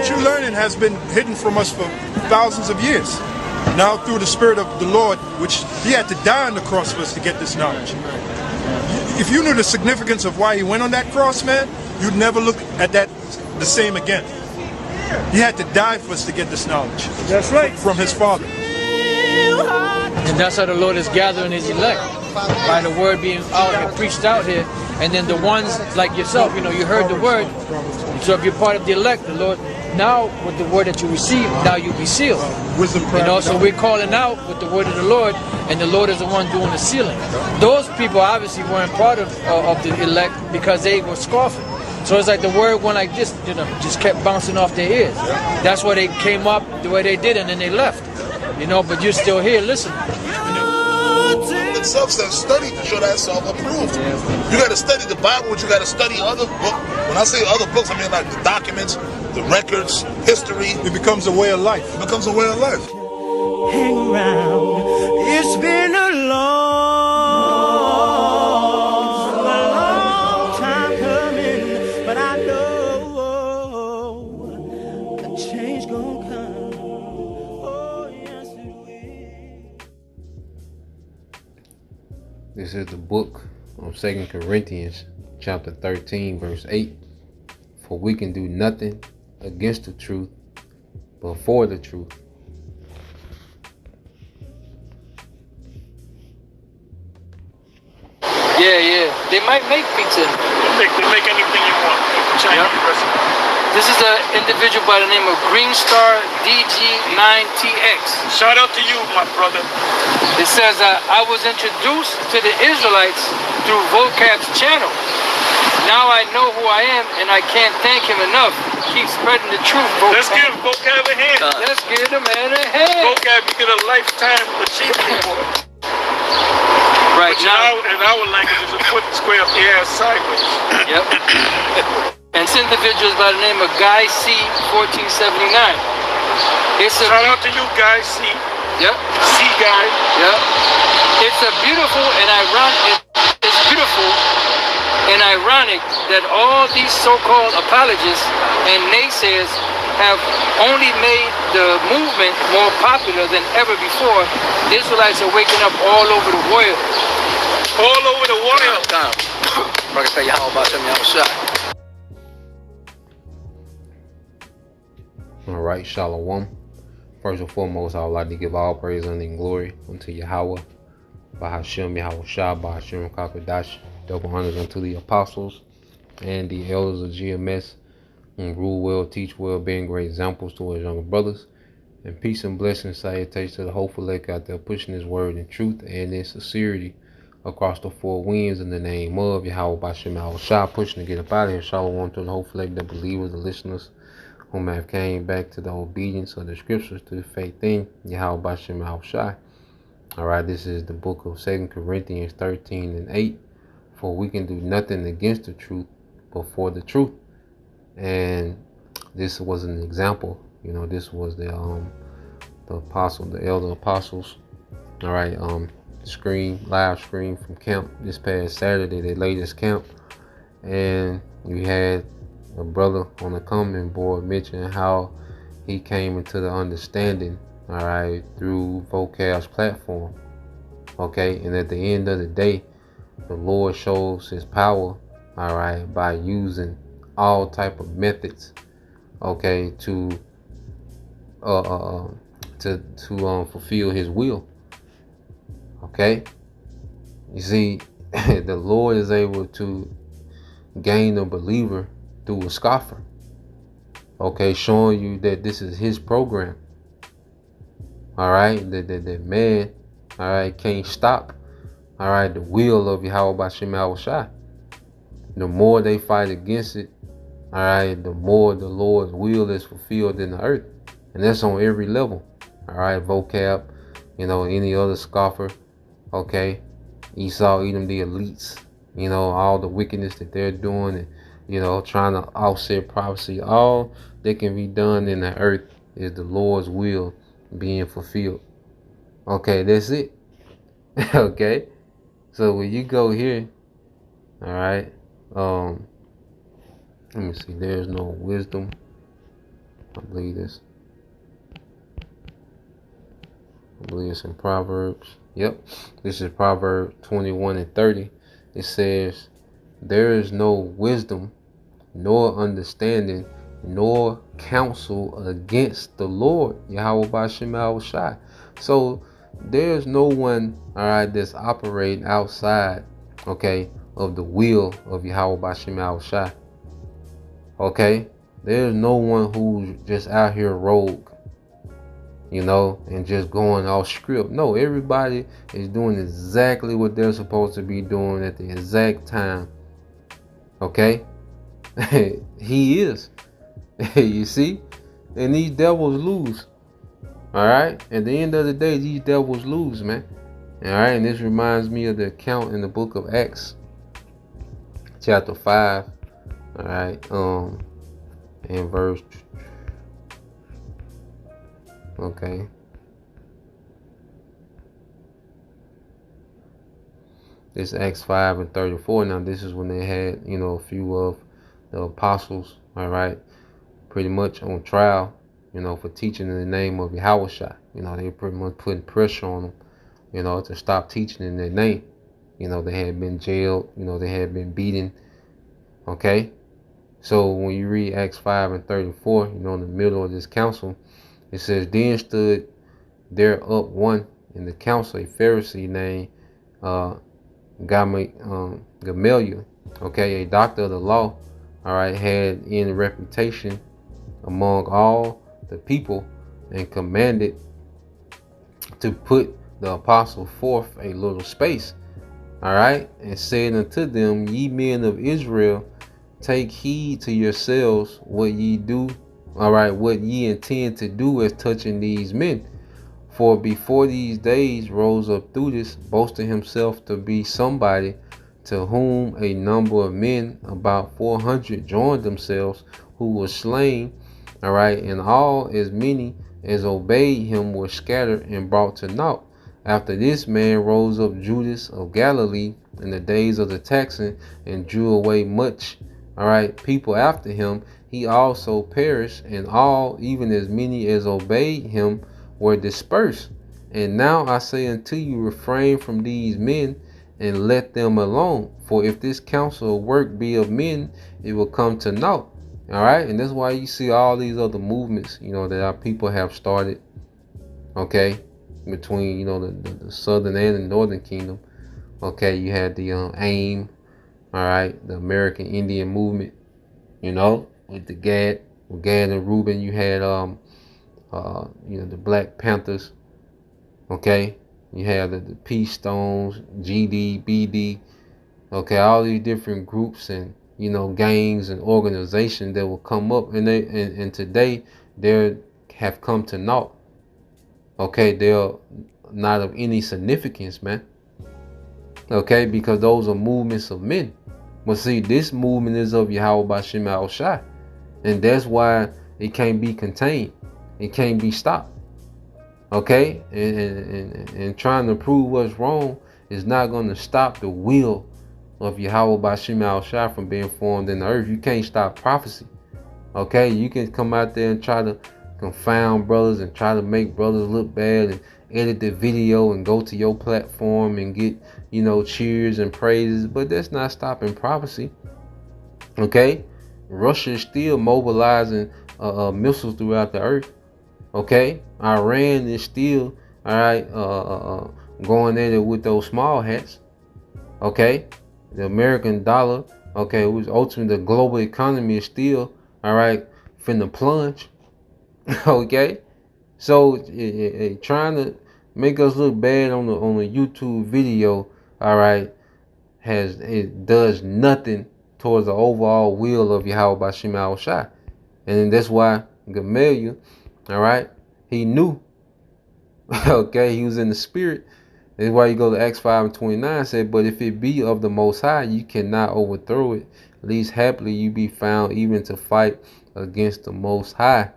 true learning has been hidden from us for thousands of years. Now through the Spirit of the Lord, which He had to die on the cross for us to get this knowledge. If you knew the significance of why He went on that cross, man, you'd never look at that the same again. He had to die for us to get this knowledge. That's right. From His Father. And that's how the Lord is gathering His elect, by the word being out and preached out here. And then the ones like yourself, you know, you heard the word. So if you're part of the elect, the Lord, now with the word that you receive, now you'll be sealed. Wisdom, you know, so we're calling out with the word of the Lord, and the Lord is the one doing the sealing. Those people obviously weren't part of the elect because they were scoffing. So it's like the word went like this, you know, just kept bouncing off their ears. That's why they came up the way they did, and then they left. You know, but you're still here listening. It's self-study to show that self-approved. You got to study the Bible, but you got to study other books. When I say other books, I mean like the documents, the records, history. It becomes a way of life. It becomes a way of life. Hang around. It's been a long time coming, but I know a change gonna come. Oh, yes it will. This is the book of 2 Corinthians, chapter 13, verse 8. For we can do nothing against the truth, but for the truth. Yeah. They might make pizza. They make anything you want. Chinese recipe. This is an individual by the name of Greenstar DG9TX. Shout out to you, my brother. It says, I was introduced to the Israelites through Vocab's channel. Now I know who I am, and I can't thank him enough. Keep spreading the truth, Vocab. Let's give Vocab a hand. Let's give the man a hand. Vocab, you get a lifetime achievement award. Right Which now, in our language is a foot square up the ass sideways. Yep. And this individual is by the name of Guy C 1479. Shout out to you, Guy C. Yep. C Guy. Yep. It's a beautiful and ironic that all these so-called apologists and naysayers have only made the movement more popular than ever before. Israelites are waking up all over the world. All over the world. All right, Shalom. First and foremost, I would like to give all praise and glory unto Yahweh, Bahashem Yahushua, Bahashem Kakadash. Double honors unto the apostles and the elders of GMS, who rule well, teach well, being great examples to his younger brothers. And peace and blessings, salutations to the hopeful elect out there pushing his word in truth and in sincerity across the four winds in the name of Yahweh Bahashem Yahushua, pushing to get up out of here. Shalom to the hopeful elect, the believers, the listeners, whom have came back to the obedience of the scriptures, to the faith in Yahweh Bahashem Yahushua. All right, this is the book of 2 Corinthians 13 and 8. For we can do nothing against the truth, but for the truth. And this was an example. You know, this was the apostle, the elder apostles. All right, live stream from camp this past Saturday. They laid this camp, and you had a brother on the comment board mentioning how he came into the understanding, all right, through Vocab's platform. Okay, and at the end of the day, the Lord shows his power, all right, by using all type of methods, okay, to fulfill his will. Okay, you see, the Lord is able to gain a believer through a scoffer. Okay, showing you that this is his program. All right, that man, all right, can't stop. All right, the will of Yahweh Bahashem Yahushua. The more they fight against it, all right, the more the Lord's will is fulfilled in the earth. And that's on every level. All right, Vocab, you know, any other scoffer, okay, Esau, Edom, the elites, you know, all the wickedness that they're doing and, you know, trying to offset prophecy. All that can be done in the earth is the Lord's will being fulfilled. Okay, that's it. Okay. So when you go here, all right, let me see, there's no wisdom. I believe it's in Proverbs. Yep, this is Proverbs 21:30. It says, "There is no wisdom, nor understanding, nor counsel against the Lord, Yahweh Ba'Shem Yahushai." So there's no one, all right, that's operating outside, okay, of the will of Yahweh Ba'Shem Yahushai. Okay, there's no one who's just out here rogue, you know, and just going off script. No, everybody is doing exactly what they're supposed to be doing at the exact time. Okay, he is. You see, and these devils lose. All right, at the end of the day, these devils lose, man. All right, and this reminds me of the account in the book of Acts, chapter 5. All right, in verse. Okay. This Acts 5:34. Now this is when they had, you know, a few of the apostles, all right, pretty much on trial, you know, for teaching in the name of Yahushua. You know, they were pretty much putting pressure on them, you know, to stop teaching in their name. You know, they had been jailed, you know, they had been beaten. Okay. So when you read Acts 5:34, you know, in the middle of this council, it says, "Then stood there up one in the council, a Pharisee named Gamaliel, okay, a doctor of the law, all right, had in reputation among all the people, and commanded to put the apostle forth a little space, all right, and said unto them, Ye men of Israel, take heed to yourselves what ye do, all right, what ye intend to do as touching these men. For before these days rose up Theudas, boasting himself to be somebody, to whom a number of men, about 400, joined themselves, who were slain, all right, and all as many as obeyed him were scattered and brought to naught. After this man rose up Judas of Galilee in the days of the taxing, and drew away much, all right, people after him. He also perished, and all, even as many as obeyed him, were dispersed. And now I say unto you, refrain from these men, and let them alone. For if this counsel of work be of men, it will come to naught." All right, and that's why you see all these other movements, you know, that our people have started. Okay, between, you know, the southern and the northern kingdom. Okay, you had the AIM, all right, the American Indian movement, you know, with the Gad and Reuben. You had you know, the Black Panthers. Okay, you have the Peace Stones, GD, BD. Okay, all these different groups and, you know, gangs and organizations that will come up, and and today they have come to naught. Okay, they're not of any significance, man. Okay, because those are movements of men. But see, this movement is of Yahweh Ba'Shem Yahushai, and that's why it can't be contained. It can't be stopped. Okay, and trying to prove what's wrong is not going to stop the will of Yahweh Ba'Shem Yahushai from being formed in the earth. You can't stop prophecy. Okay, you can come out there and try to confound brothers and try to make brothers look bad and edit the video and go to your platform and get, you know, cheers and praises, but that's not stopping prophecy. Okay, Russia is still mobilizing missiles throughout the earth. Okay, Iran is still, all right, going at it with those small hats. Okay, the American dollar, okay, which ultimately the global economy is still, all right, finna plunge. Okay, so trying to make us look bad on the YouTube video, all right, it does nothing towards the overall will of Yahweh Ba'Shem Yahushai. And that's why Gamaliel, all right, he knew. Okay, he was in the spirit. That's why you go to Acts 5:29, said, "But if it be of the Most High, you cannot overthrow it. Least happily you be found even to fight against the Most High."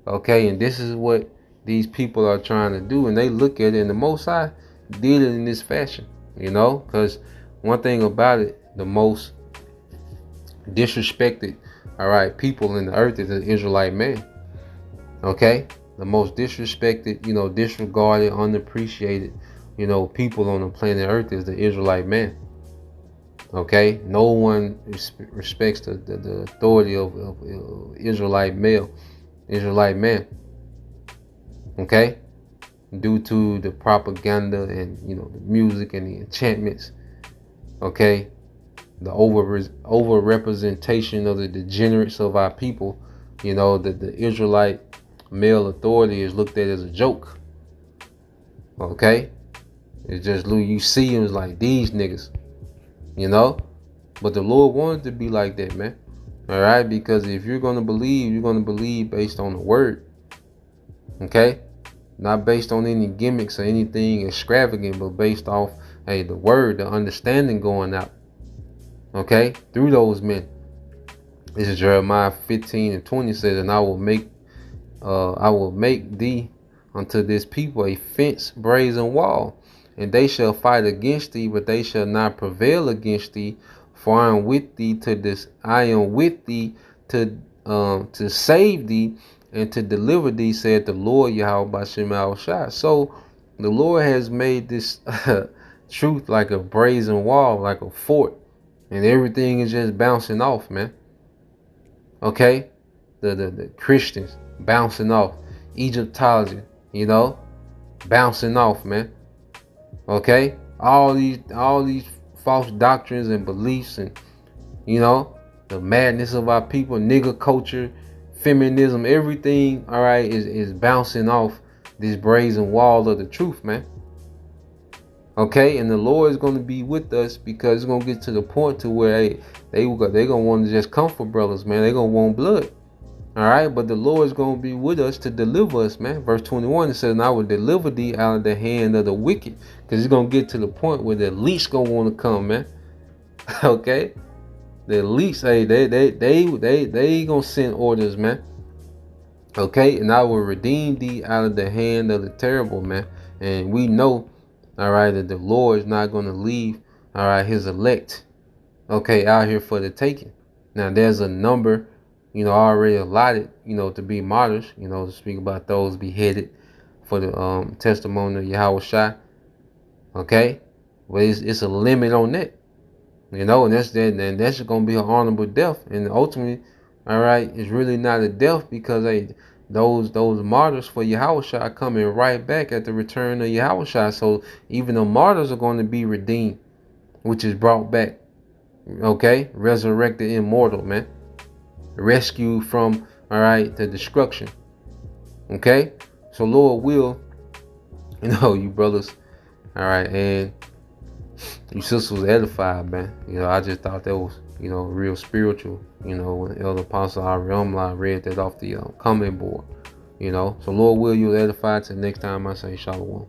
Okay, and this is what these people are trying to do, and they look at it, and the Most High did it in this fashion, you know, because one thing about it, the most disrespected, all right, people in the earth is the Israelite man. Okay? The most disrespected, you know, disregarded, unappreciated, you know, people on the planet Earth is the Israelite man. Okay? No one respects the authority of Israelite male, Israelite man. Okay? Due to the propaganda and, you know, the music and the enchantments. Okay? The over representation of the degenerates of our people. You know, that the Israelite male authority is looked at as a joke. Okay? It's just, you see them like these niggas. You know? But the Lord wanted to be like that, man. Alright? Because if you're going to believe, you're going to believe based on the word. Okay? Not based on any gimmicks or anything extravagant, but based off, hey, the word, the understanding going out. Okay? Through those men. This is Jeremiah 15:20 says, and I will make thee unto this people a fence, brazen wall, and they shall fight against thee, but they shall not prevail against thee. For I am with thee to save thee and to deliver thee, said the Lord Yahweh B'Shem Yahushua. So the Lord has made this truth like a brazen wall, like a fort, and everything is just bouncing off, man. Okay, the Christians bouncing off, Egyptology, you know, bouncing off, man. Okay, all these false doctrines and beliefs, and you know, the madness of our people, nigger culture, feminism, everything, all right, is bouncing off this brazen wall of the truth, man. Okay, and the Lord is going to be with us, because it's going to get to the point to where they're going to want to just come for brothers, man. They're going to want blood. All right, but the Lord is going to be with us to deliver us, man. Verse 21, it says, and I will deliver thee out of the hand of the wicked, because it's going to get to the point where the least going to want to come, man. Okay, the least, hey, they going to send orders, man. Okay, and I will redeem thee out of the hand of the terrible, man. And we know, all right, that the Lord is not going to leave, all right, his elect, okay, out here for the taking. Now, there's a number, you know, already allotted, you know, to be martyrs, you know, to speak about those beheaded for the testimony of Yahweh Shai. Okay, but it's a limit on that, you know, and that's going to be an honorable death, and ultimately, all right, it's really not a death, because those martyrs for Yahweh Shai coming right back at the return of Yahweh Shai. So even the martyrs are going to be redeemed, which is brought back. Okay, resurrected, immortal, man, rescued from, all right, the destruction. Okay, so Lord will, you know, you brothers, all right, and you sisters was edified, man. You know, I just thought that was, you know, real spiritual, you know, when Elder Apostle Ariamla read that off the comment board, you know. So Lord will, you'll edify till next time I say Shalom.